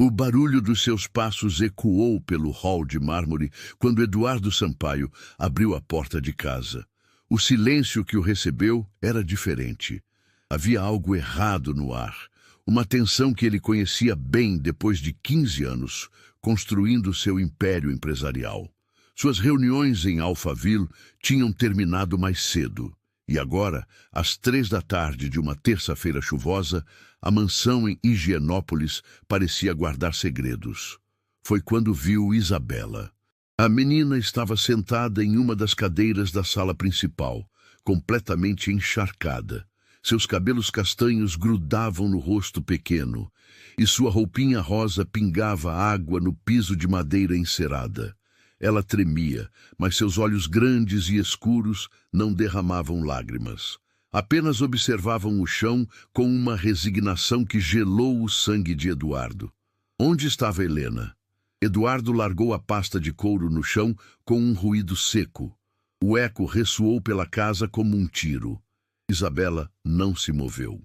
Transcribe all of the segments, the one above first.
O barulho dos seus passos ecoou pelo hall de mármore quando Eduardo Sampaio abriu a porta de casa. O silêncio que o recebeu era diferente. Havia algo errado no ar, uma tensão que ele conhecia bem depois de 15 anos, construindo seu império empresarial. Suas reuniões em Alphaville tinham terminado mais cedo, e agora, às 3 da tarde de uma terça-feira chuvosa, a mansão em Higienópolis parecia guardar segredos. Foi quando viu Isabela. A menina estava sentada em uma das cadeiras da sala principal, completamente encharcada. Seus cabelos castanhos grudavam no rosto pequeno, e sua roupinha rosa pingava água no piso de madeira encerada. Ela tremia, mas seus olhos grandes e escuros não derramavam lágrimas. Apenas observavam o chão com uma resignação que gelou o sangue de Eduardo. Onde estava Helena? Eduardo largou a pasta de couro no chão com um ruído seco. O eco ressoou pela casa como um tiro. Isabela não se moveu.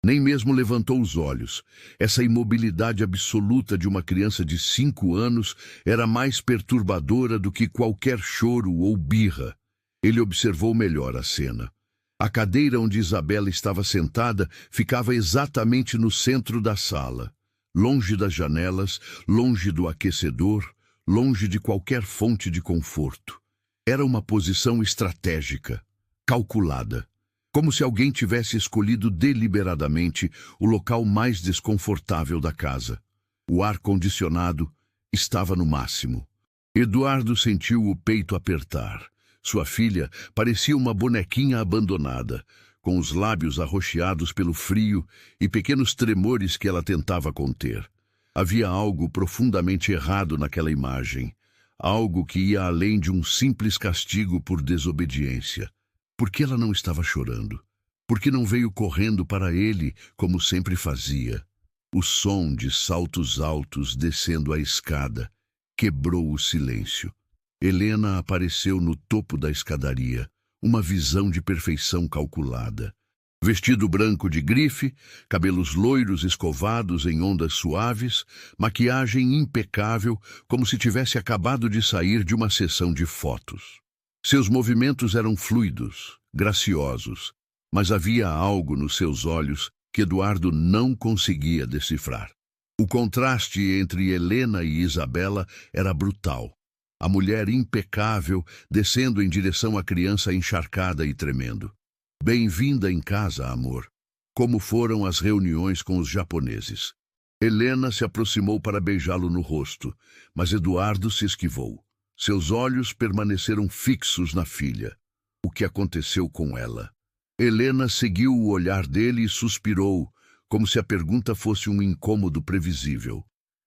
Nem mesmo levantou os olhos. Essa imobilidade absoluta de uma criança de 5 anos era mais perturbadora do que qualquer choro ou birra. Ele observou melhor a cena. A cadeira onde Isabela estava sentada ficava exatamente no centro da sala, longe das janelas, longe do aquecedor, longe de qualquer fonte de conforto. Era uma posição estratégica, calculada. Como se alguém tivesse escolhido deliberadamente o local mais desconfortável da casa. O ar-condicionado estava no máximo. Eduardo sentiu o peito apertar. Sua filha parecia uma bonequinha abandonada, com os lábios arroxeados pelo frio e pequenos tremores que ela tentava conter. Havia algo profundamente errado naquela imagem, algo que ia além de um simples castigo por desobediência. Por que ela não estava chorando? Por que não veio correndo para ele, como sempre fazia? O som de saltos altos descendo a escada quebrou o silêncio. Helena apareceu no topo da escadaria, uma visão de perfeição calculada. Vestido branco de grife, cabelos loiros escovados em ondas suaves, maquiagem impecável, como se tivesse acabado de sair de uma sessão de fotos. Seus movimentos eram fluidos, graciosos, mas havia algo nos seus olhos que Eduardo não conseguia decifrar. O contraste entre Helena e Isabela era brutal. A mulher impecável descendo em direção à criança encharcada e tremendo. Bem-vinda em casa, amor. Como foram as reuniões com os japoneses? Helena se aproximou para beijá-lo no rosto, mas Eduardo se esquivou. Seus olhos permaneceram fixos na filha. O que aconteceu com ela? Helena seguiu o olhar dele e suspirou, como se a pergunta fosse um incômodo previsível.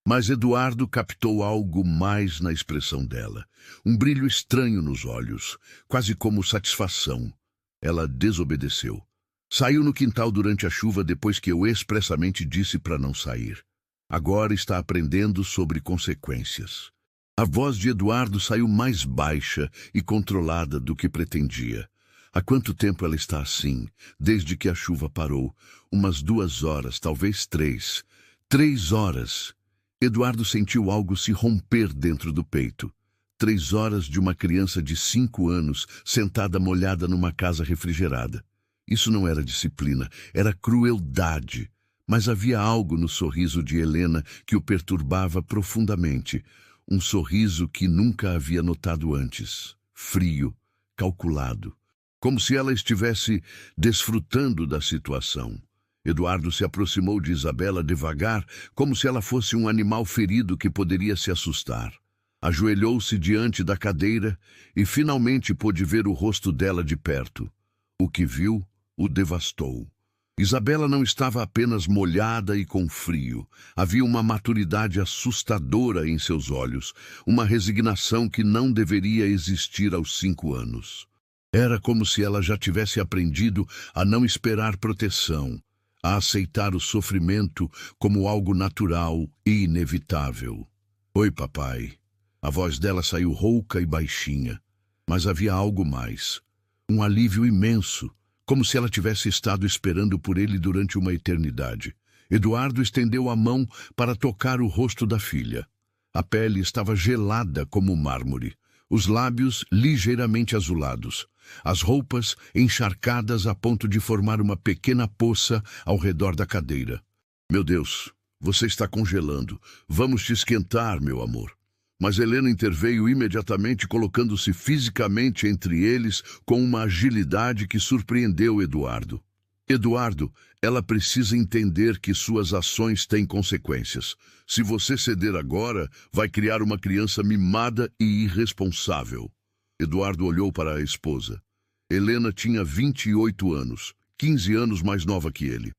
Mas Eduardo captou algo mais na expressão dela. Um brilho estranho nos olhos, quase como satisfação. Ela desobedeceu. Saiu no quintal durante a chuva depois que eu expressamente disse para não sair. Agora está aprendendo sobre consequências. A voz de Eduardo saiu mais baixa e controlada do que pretendia. Há quanto tempo ela está assim, desde que a chuva parou? Umas 2 horas, talvez 3. 3 horas. Eduardo sentiu algo se romper dentro do peito. 3 horas de uma criança de 5 anos sentada molhada numa casa refrigerada. Isso não era disciplina, era crueldade. Mas havia algo no sorriso de Helena que o perturbava profundamente. Um sorriso que nunca havia notado antes. Frio, calculado. Como se ela estivesse desfrutando da situação. Eduardo se aproximou de Isabela devagar, como se ela fosse um animal ferido que poderia se assustar. Ajoelhou-se diante da cadeira e finalmente pôde ver o rosto dela de perto. O que viu o devastou. Isabela não estava apenas molhada e com frio. Havia uma maturidade assustadora em seus olhos, uma resignação que não deveria existir aos 5 anos. Era como se ela já tivesse aprendido a não esperar proteção, a aceitar o sofrimento como algo natural e inevitável. Oi, papai. A voz dela saiu rouca e baixinha, mas havia algo mais. Um alívio imenso, como se ela tivesse estado esperando por ele durante uma eternidade. Eduardo estendeu a mão para tocar o rosto da filha. A pele estava gelada como mármore, os lábios ligeiramente azulados, as roupas encharcadas a ponto de formar uma pequena poça ao redor da cadeira. Meu Deus, você está congelando. Vamos te esquentar, meu amor. Mas Helena interveio imediatamente, colocando-se fisicamente entre eles com uma agilidade que surpreendeu Eduardo. Eduardo, ela precisa entender que suas ações têm consequências. Se você ceder agora, vai criar uma criança mimada e irresponsável. Eduardo olhou para a esposa. Helena tinha 28 anos, 15 anos mais nova que ele.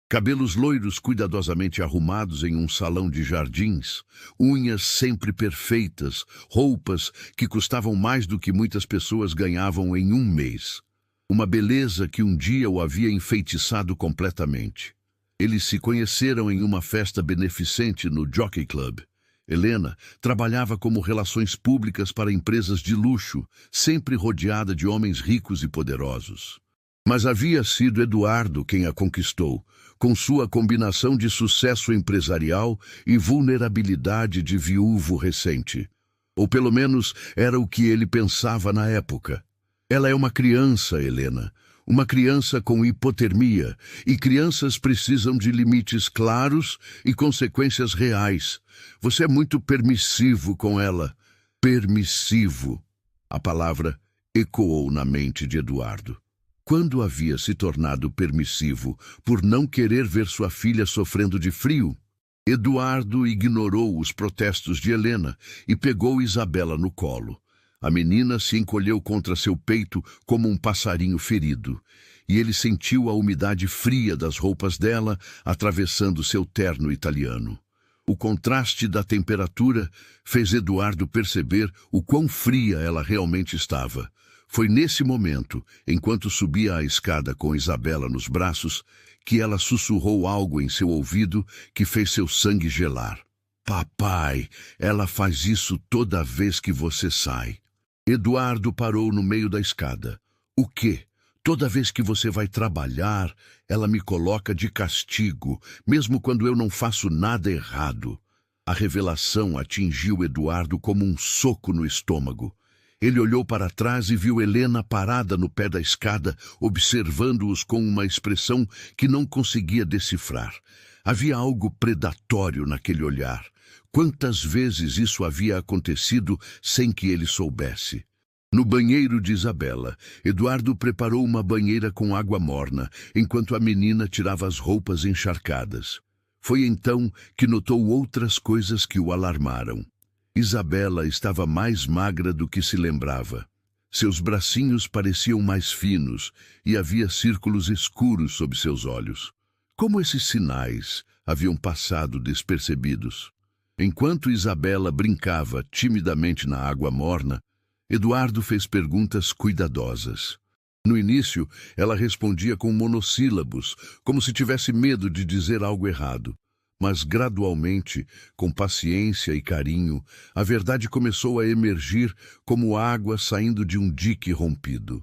Cabelos loiros cuidadosamente arrumados em um salão de jardins, unhas sempre perfeitas, roupas que custavam mais do que muitas pessoas ganhavam em um mês. Uma beleza que um dia o havia enfeitiçado completamente. Eles se conheceram em uma festa beneficente no Jockey Club. Helena trabalhava como relações públicas para empresas de luxo, sempre rodeada de homens ricos e poderosos. Mas havia sido Eduardo quem a conquistou, com sua combinação de sucesso empresarial e vulnerabilidade de viúvo recente. Ou pelo menos era o que ele pensava na época. Ela é uma criança, Helena, uma criança com hipotermia, e crianças precisam de limites claros e consequências reais. Você é muito permissivo com ela. Permissivo. A palavra ecoou na mente de Eduardo. Quando havia se tornado permissivo por não querer ver sua filha sofrendo de frio? Eduardo ignorou os protestos de Helena e pegou Isabela no colo. A menina se encolheu contra seu peito como um passarinho ferido, e ele sentiu a umidade fria das roupas dela atravessando seu terno italiano. O contraste da temperatura fez Eduardo perceber o quão fria ela realmente estava. Foi nesse momento, enquanto subia a escada com Isabela nos braços, que ela sussurrou algo em seu ouvido que fez seu sangue gelar. Papai, ela faz isso toda vez que você sai. Eduardo parou no meio da escada. O quê? Toda vez que você vai trabalhar, ela me coloca de castigo, mesmo quando eu não faço nada errado. A revelação atingiu Eduardo como um soco no estômago. Ele olhou para trás e viu Helena parada no pé da escada, observando-os com uma expressão que não conseguia decifrar. Havia algo predatório naquele olhar. Quantas vezes isso havia acontecido sem que ele soubesse? No banheiro de Isabela, Eduardo preparou uma banheira com água morna, enquanto a menina tirava as roupas encharcadas. Foi então que notou outras coisas que o alarmaram. Isabela estava mais magra do que se lembrava. Seus bracinhos pareciam mais finos e havia círculos escuros sob seus olhos. Como esses sinais haviam passado despercebidos? Enquanto Isabela brincava timidamente na água morna, Eduardo fez perguntas cuidadosas. No início, ela respondia com monossílabos, como se tivesse medo de dizer algo errado. Mas gradualmente, com paciência e carinho, a verdade começou a emergir como água saindo de um dique rompido.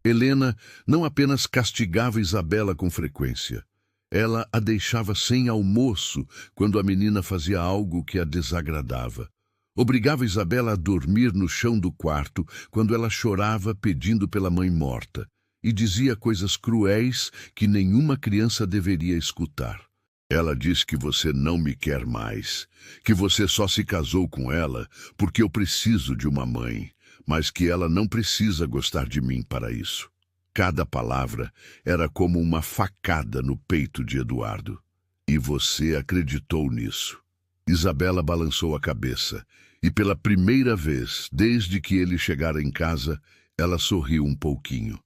Helena não apenas castigava Isabela com frequência. Ela a deixava sem almoço quando a menina fazia algo que a desagradava. Obrigava Isabela a dormir no chão do quarto quando ela chorava pedindo pela mãe morta, e dizia coisas cruéis que nenhuma criança deveria escutar. Ela diz que você não me quer mais, que você só se casou com ela porque eu preciso de uma mãe, mas que ela não precisa gostar de mim para isso. Cada palavra era como uma facada no peito de Eduardo. E você acreditou nisso. Isabela balançou a cabeça, e pela primeira vez, desde que ele chegara em casa, ela sorriu um pouquinho.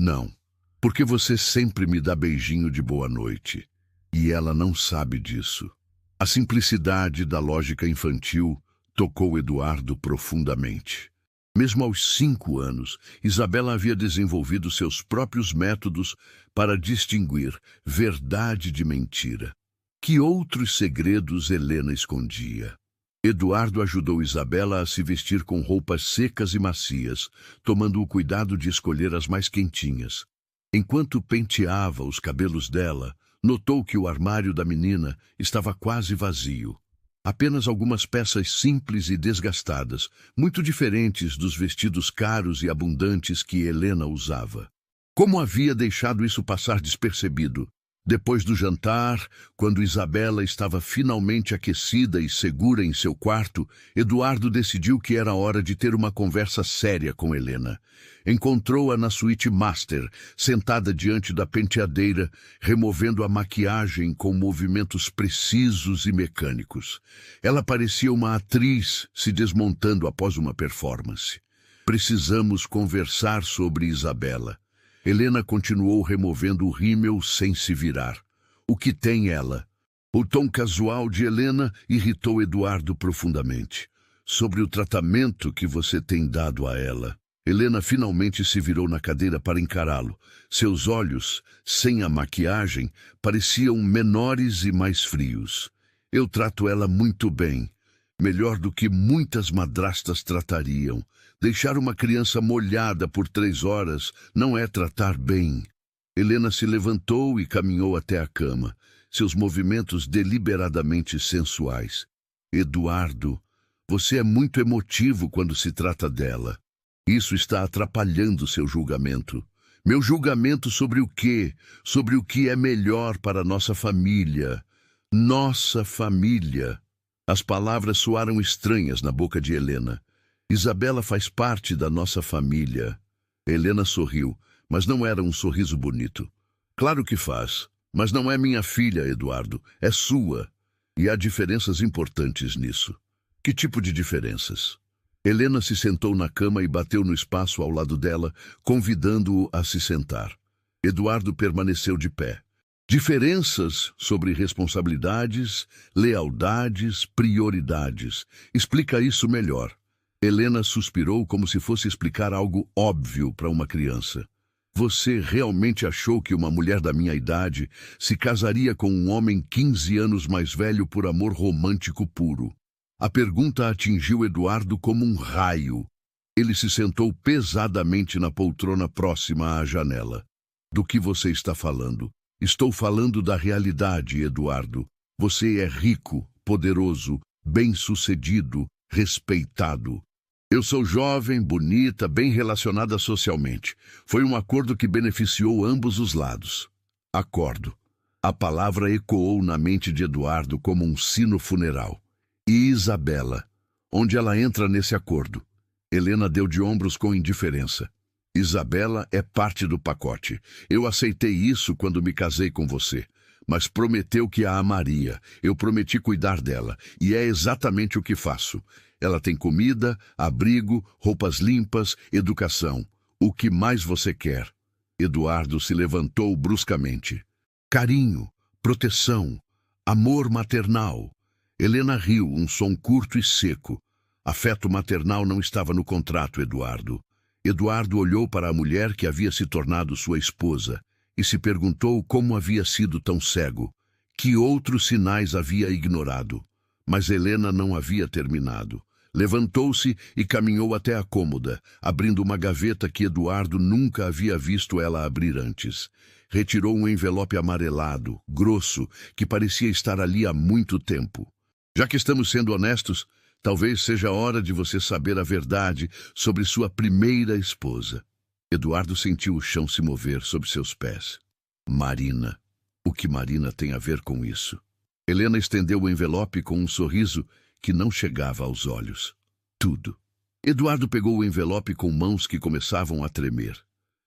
Não, porque você sempre me dá beijinho de boa noite. E ela não sabe disso. A simplicidade da lógica infantil tocou Eduardo profundamente. Mesmo aos 5 anos, Isabela havia desenvolvido seus próprios métodos para distinguir verdade de mentira. Que outros segredos Helena escondia? Eduardo ajudou Isabela a se vestir com roupas secas e macias, tomando o cuidado de escolher as mais quentinhas. Enquanto penteava os cabelos dela, Notou que o armário da menina estava quase vazio. Apenas algumas peças simples e desgastadas, muito diferentes dos vestidos caros e abundantes que Helena usava. Como havia deixado isso passar despercebido? Depois do jantar, quando Isabela estava finalmente aquecida e segura em seu quarto, Eduardo decidiu que era hora de ter uma conversa séria com Helena. Encontrou-a na suíte master, sentada diante da penteadeira, removendo a maquiagem com movimentos precisos e mecânicos. Ela parecia uma atriz se desmontando após uma performance. Precisamos conversar sobre Isabela. Helena continuou removendo o rímel sem se virar. O que tem ela? O tom casual de Helena irritou Eduardo profundamente. Sobre o tratamento que você tem dado a ela. Helena finalmente se virou na cadeira para encará-lo. Seus olhos, sem a maquiagem, pareciam menores e mais frios. Eu trato ela muito bem. Melhor do que muitas madrastas tratariam. Deixar uma criança molhada por 3 horas não é tratar bem. Helena se levantou e caminhou até a cama, seus movimentos deliberadamente sensuais. Eduardo, você é muito emotivo quando se trata dela. Isso está atrapalhando seu julgamento. Meu julgamento sobre o quê? Sobre o que é melhor para nossa família. Nossa família. As palavras soaram estranhas na boca de Helena. Isabela faz parte da nossa família. Helena sorriu, mas não era um sorriso bonito. Claro que faz, mas não é minha filha, Eduardo, é sua. E há diferenças importantes nisso. Que tipo de diferenças? Helena se sentou na cama e bateu no espaço ao lado dela, convidando-o a se sentar. Eduardo permaneceu de pé. Diferenças sobre responsabilidades, lealdades, prioridades. Explica isso melhor. Helena suspirou como se fosse explicar algo óbvio para uma criança. Você realmente achou que uma mulher da minha idade se casaria com um homem 15 anos mais velho por amor romântico puro? A pergunta atingiu Eduardo como um raio. Ele se sentou pesadamente na poltrona próxima à janela. Do que você está falando? Estou falando da realidade, Eduardo. Você é rico, poderoso, bem-sucedido, respeitado. Eu sou jovem, bonita, bem relacionada socialmente. Foi um acordo que beneficiou ambos os lados. Acordo. A palavra ecoou na mente de Eduardo como um sino funeral. E Isabela? Onde ela entra nesse acordo? Helena deu de ombros com indiferença. Isabela é parte do pacote. Eu aceitei isso quando me casei com você. Mas prometeu que a amaria. Eu prometi cuidar dela. E é exatamente o que faço. Ela tem comida, abrigo, roupas limpas, educação. O que mais você quer? Eduardo se levantou bruscamente. Carinho, proteção, amor maternal. Helena riu, um som curto e seco. Afeto maternal não estava no contrato, Eduardo. Eduardo olhou para a mulher que havia se tornado sua esposa e se perguntou como havia sido tão cego. Que outros sinais havia ignorado? Mas Helena não havia terminado. Levantou-se e caminhou até a cômoda, abrindo uma gaveta que Eduardo nunca havia visto ela abrir antes. Retirou um envelope amarelado, grosso, que parecia estar ali há muito tempo. Já que estamos sendo honestos, talvez seja a hora de você saber a verdade sobre sua primeira esposa. Eduardo sentiu o chão se mover sob seus pés. Marina. O que Marina tem a ver com isso? Helena estendeu o envelope com um sorriso que não chegava aos olhos. Tudo. Eduardo pegou o envelope com mãos que começavam a tremer.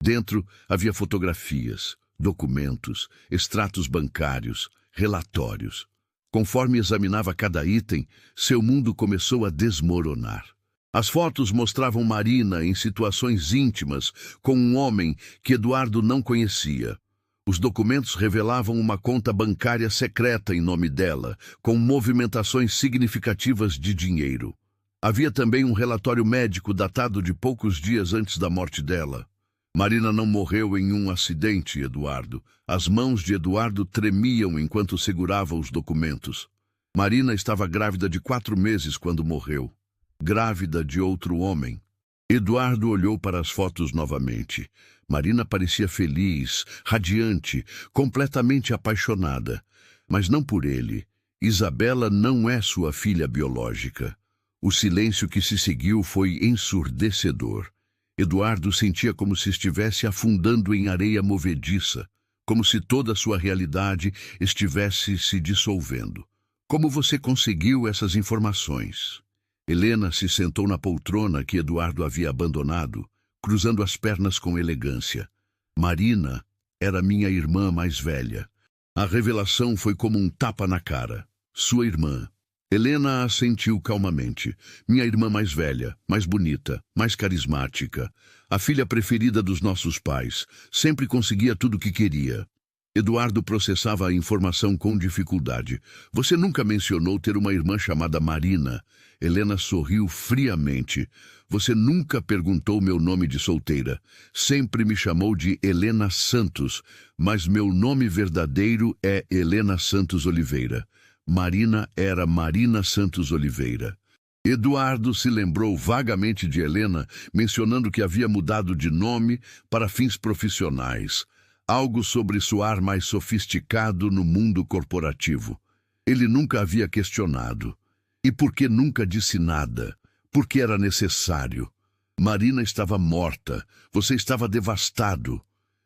Dentro havia fotografias, documentos, extratos bancários, relatórios. Conforme examinava cada item, seu mundo começou a desmoronar. As fotos mostravam Marina em situações íntimas com um homem que Eduardo não conhecia. Os documentos revelavam uma conta bancária secreta em nome dela, com movimentações significativas de dinheiro. Havia também um relatório médico datado de poucos dias antes da morte dela. Marina não morreu em um acidente, Eduardo. As mãos de Eduardo tremiam enquanto segurava os documentos. Marina estava grávida de 4 meses quando morreu. Grávida de outro homem. Eduardo olhou para as fotos novamente. Marina parecia feliz, radiante, completamente apaixonada. Mas não por ele. Isabela não é sua filha biológica. O silêncio que se seguiu foi ensurdecedor. Eduardo sentia como se estivesse afundando em areia movediça, como se toda a sua realidade estivesse se dissolvendo. Como você conseguiu essas informações? Helena se sentou na poltrona que Eduardo havia abandonado, cruzando as pernas com elegância. Marina era minha irmã mais velha. A revelação foi como um tapa na cara. Sua irmã. Helena assentiu calmamente. Minha irmã mais velha, mais bonita, mais carismática. A filha preferida dos nossos pais. Sempre conseguia tudo o que queria. Eduardo processava a informação com dificuldade. Você nunca mencionou ter uma irmã chamada Marina. Helena sorriu friamente. Você nunca perguntou meu nome de solteira. Sempre me chamou de Helena Santos, mas meu nome verdadeiro é Helena Santos Oliveira. Marina era Marina Santos Oliveira. Eduardo se lembrou vagamente de Helena, mencionando que havia mudado de nome para fins profissionais. Algo sobre soar mais sofisticado no mundo corporativo. Ele nunca havia questionado. E por que nunca disse nada? Porque era necessário. Marina estava morta. Você estava devastado.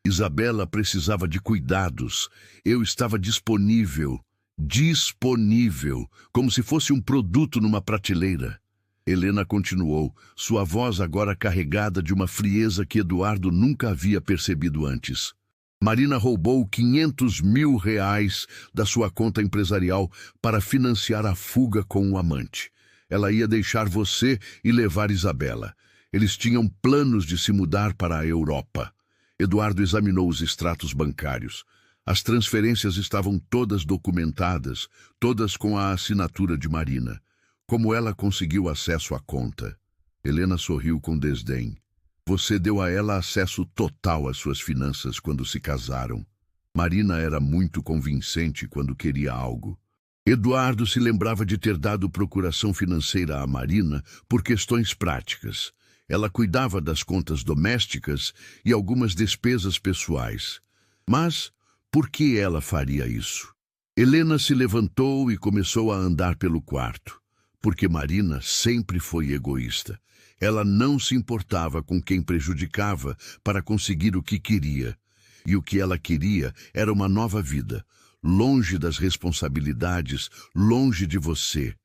Isabela precisava de cuidados. Eu estava disponível. Disponível, como se fosse um produto numa prateleira. Helena continuou, sua voz agora carregada de uma frieza que Eduardo nunca havia percebido antes. Marina roubou R$500 mil da sua conta empresarial para financiar a fuga com o amante. Ela ia deixar você e levar Isabela. Eles tinham planos de se mudar para a Europa. Eduardo examinou os extratos bancários. As transferências estavam todas documentadas, todas com a assinatura de Marina. Como ela conseguiu acesso à conta? Helena sorriu com desdém. Você deu a ela acesso total às suas finanças quando se casaram. Marina era muito convincente quando queria algo. Eduardo se lembrava de ter dado procuração financeira a Marina por questões práticas. Ela cuidava das contas domésticas e algumas despesas pessoais. Mas por que ela faria isso? Helena se levantou e começou a andar pelo quarto. Porque Marina sempre foi egoísta. Ela não se importava com quem prejudicava para conseguir o que queria. E o que ela queria era uma nova vida, longe das responsabilidades, longe de você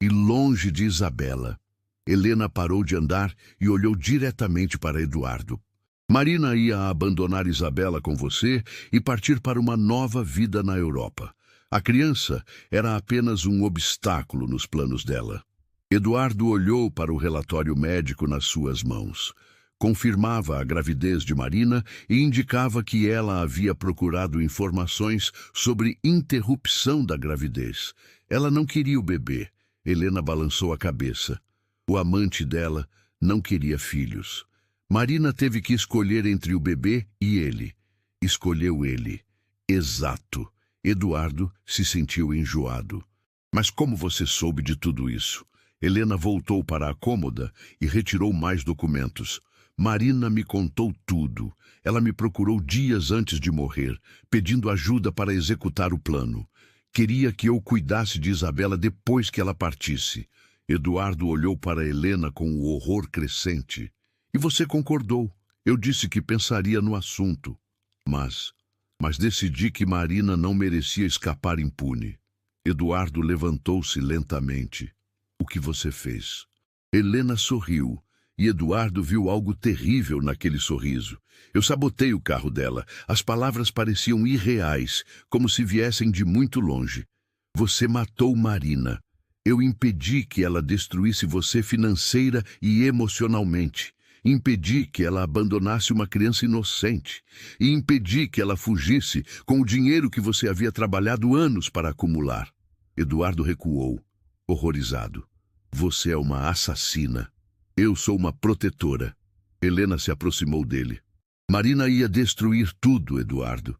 e longe de Isabela. Helena parou de andar e olhou diretamente para Eduardo. Marina ia abandonar Isabela com você e partir para uma nova vida na Europa. A criança era apenas um obstáculo nos planos dela. Eduardo olhou para o relatório médico nas suas mãos. Confirmava a gravidez de Marina e indicava que ela havia procurado informações sobre interrupção da gravidez. Ela não queria o bebê. Helena balançou a cabeça. O amante dela não queria filhos. Marina teve que escolher entre o bebê e ele. Escolheu ele. Exato. Eduardo se sentiu enjoado. Mas como você soube de tudo isso? Helena voltou para a cômoda e retirou mais documentos. Marina me contou tudo. Ela me procurou dias antes de morrer, pedindo ajuda para executar o plano. Queria que eu cuidasse de Isabela depois que ela partisse. Eduardo olhou para Helena com o horror crescente. E você concordou. Eu disse que pensaria no assunto. Mas decidi que Marina não merecia escapar impune. Eduardo levantou-se lentamente. O que você fez? Helena sorriu, e Eduardo viu algo terrível naquele sorriso. Eu sabotei o carro dela. As palavras pareciam irreais, como se viessem de muito longe. Você matou Marina. Eu impedi que ela destruísse você financeira e emocionalmente. Impedi que ela abandonasse uma criança inocente. E impedi que ela fugisse com o dinheiro que você havia trabalhado anos para acumular. Eduardo recuou, horrorizado. Você é uma assassina. Eu sou uma protetora. Helena se aproximou dele. Marina ia destruir tudo, Eduardo.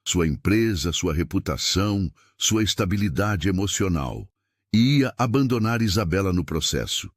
Sua empresa, sua reputação, sua estabilidade emocional. E ia abandonar Isabela no processo.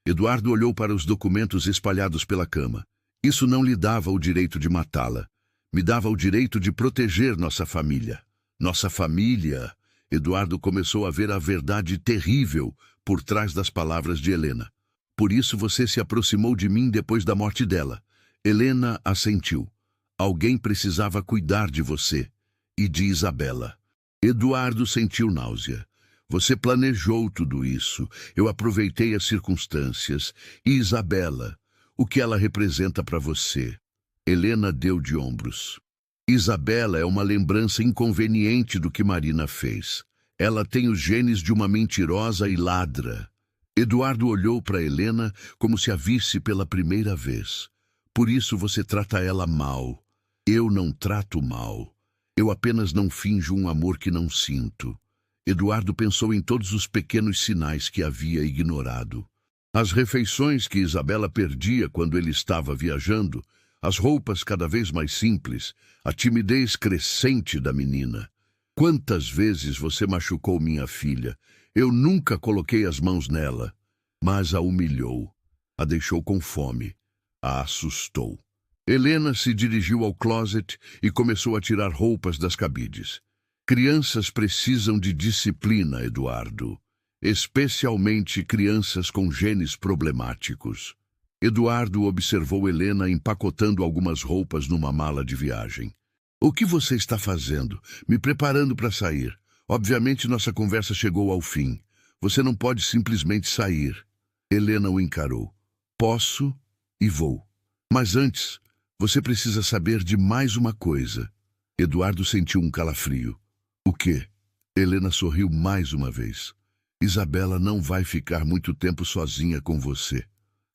Eduardo olhou para os documentos espalhados pela cama. Isso não lhe dava o direito de matá-la. Me dava o direito de proteger nossa família. Nossa família... Eduardo começou a ver a verdade terrível por trás das palavras de Helena. Por isso você se aproximou de mim depois da morte dela. Helena assentiu. Alguém precisava cuidar de você e de Isabela. Eduardo sentiu náusea. Você planejou tudo isso. Eu aproveitei as circunstâncias. E Isabela, o que ela representa para você? Helena deu de ombros. Isabela é uma lembrança inconveniente do que Marina fez. Ela tem os genes de uma mentirosa e ladra. Eduardo olhou para Helena como se a visse pela primeira vez. Por isso você trata ela mal. Eu não trato mal. Eu apenas não finjo um amor que não sinto. Eduardo pensou em todos os pequenos sinais que havia ignorado. As refeições que Isabela perdia quando ele estava viajando, as roupas cada vez mais simples, a timidez crescente da menina. Quantas vezes você machucou minha filha? Eu nunca coloquei as mãos nela, mas a humilhou, a deixou com fome, a assustou. Helena se dirigiu ao closet e começou a tirar roupas das cabides. Crianças precisam de disciplina, Eduardo, especialmente crianças com genes problemáticos. Eduardo observou Helena empacotando algumas roupas numa mala de viagem. O que você está fazendo? Me preparando para sair. Obviamente nossa conversa chegou ao fim. Você não pode simplesmente sair. Helena o encarou. Posso e vou. Mas antes, você precisa saber de mais uma coisa. Eduardo sentiu um calafrio. O quê? Helena sorriu mais uma vez. Isabela não vai ficar muito tempo sozinha com você.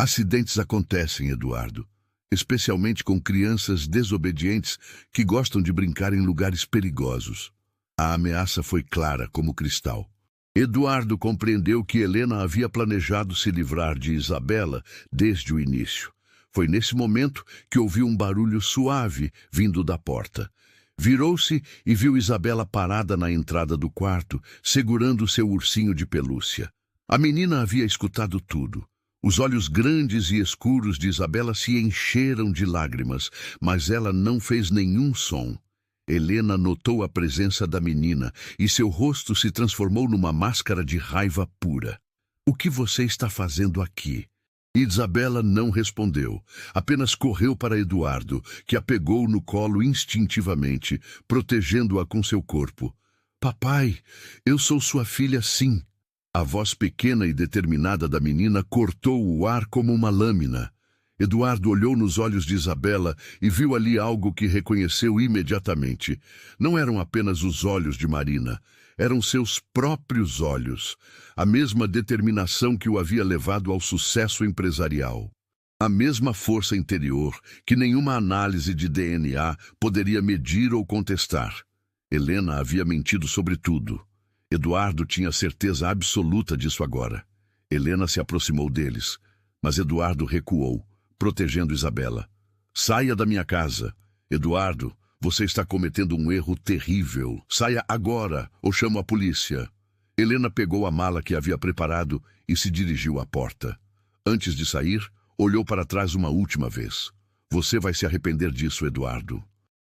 Acidentes acontecem, Eduardo, especialmente com crianças desobedientes que gostam de brincar em lugares perigosos. A ameaça foi clara como cristal. Eduardo compreendeu que Helena havia planejado se livrar de Isabela desde o início. Foi nesse momento que ouviu um barulho suave vindo da porta. Virou-se e viu Isabela parada na entrada do quarto, segurando seu ursinho de pelúcia. A menina havia escutado tudo. Os olhos grandes e escuros de Isabela se encheram de lágrimas, mas ela não fez nenhum som. Helena notou a presença da menina e seu rosto se transformou numa máscara de raiva pura. O que você está fazendo aqui? Isabela não respondeu, apenas correu para Eduardo, que a pegou no colo instintivamente, protegendo-a com seu corpo. Papai, eu sou sua filha, sim. A voz pequena e determinada da menina cortou o ar como uma lâmina. Eduardo olhou nos olhos de Isabela e viu ali algo que reconheceu imediatamente. Não eram apenas os olhos de Marina, eram seus próprios olhos, a mesma determinação que o havia levado ao sucesso empresarial. A mesma força interior que nenhuma análise de DNA poderia medir ou contestar. Helena havia mentido sobre tudo. Eduardo tinha certeza absoluta disso agora. Helena se aproximou deles, mas Eduardo recuou, protegendo Isabela. Saia da minha casa. Eduardo, você está cometendo um erro terrível. Saia agora, ou chamo a polícia. Helena pegou a mala que havia preparado e se dirigiu à porta. Antes de sair, olhou para trás uma última vez. Você vai se arrepender disso, Eduardo.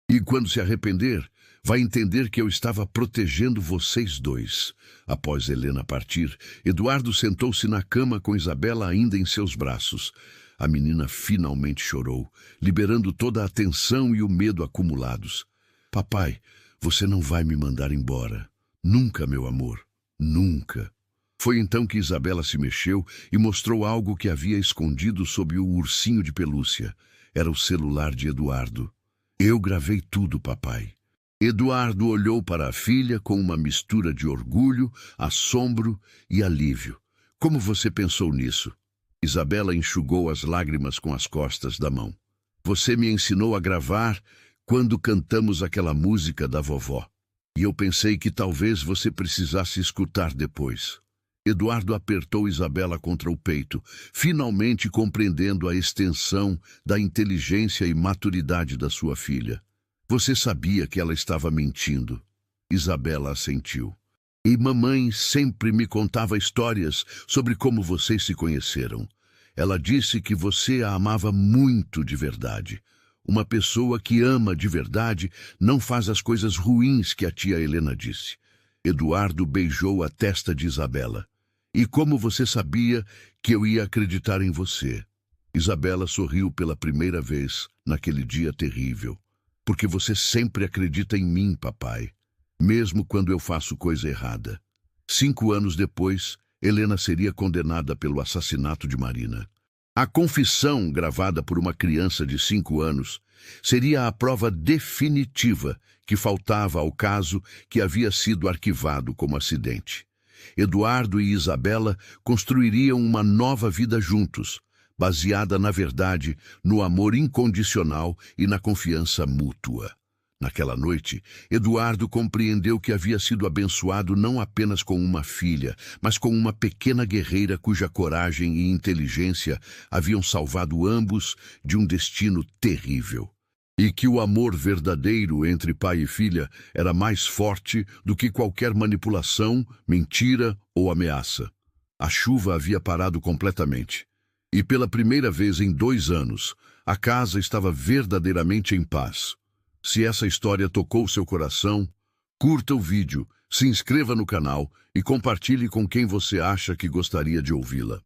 E quando se arrepender, vai entender que eu estava protegendo vocês dois. Após Helena partir, Eduardo sentou-se na cama com Isabela ainda em seus braços. A menina finalmente chorou, liberando toda a tensão e o medo acumulados. Papai, você não vai me mandar embora. Nunca, meu amor. Nunca. Foi então que Isabela se mexeu e mostrou algo que havia escondido sob o ursinho de pelúcia. Era o celular de Eduardo. Eu gravei tudo, papai. Eduardo olhou para a filha com uma mistura de orgulho, assombro e alívio. Como você pensou nisso? Isabela enxugou as lágrimas com as costas da mão. Você me ensinou a gravar quando cantamos aquela música da vovó. E eu pensei que talvez você precisasse escutar depois. Eduardo apertou Isabela contra o peito, finalmente compreendendo a extensão da inteligência e maturidade da sua filha. Você sabia que ela estava mentindo. Isabela assentiu. E mamãe sempre me contava histórias sobre como vocês se conheceram. Ela disse que você a amava muito de verdade. Uma pessoa que ama de verdade não faz as coisas ruins que a tia Helena disse. Eduardo beijou a testa de Isabela. E como você sabia que eu ia acreditar em você? Isabela sorriu pela primeira vez naquele dia terrível. Porque você sempre acredita em mim, papai, mesmo quando eu faço coisa errada. 5 anos depois, Helena seria condenada pelo assassinato de Marina. A confissão, gravada por uma criança de 5 anos, seria a prova definitiva que faltava ao caso que havia sido arquivado como acidente. Eduardo e Isabela construiriam uma nova vida juntos, baseada, na verdade, no amor incondicional e na confiança mútua. Naquela noite, Eduardo compreendeu que havia sido abençoado não apenas com uma filha, mas com uma pequena guerreira cuja coragem e inteligência haviam salvado ambos de um destino terrível. E que o amor verdadeiro entre pai e filha era mais forte do que qualquer manipulação, mentira ou ameaça. A chuva havia parado completamente. E pela primeira vez em 2 anos, a casa estava verdadeiramente em paz. Se essa história tocou seu coração, curta o vídeo, se inscreva no canal e compartilhe com quem você acha que gostaria de ouvi-la.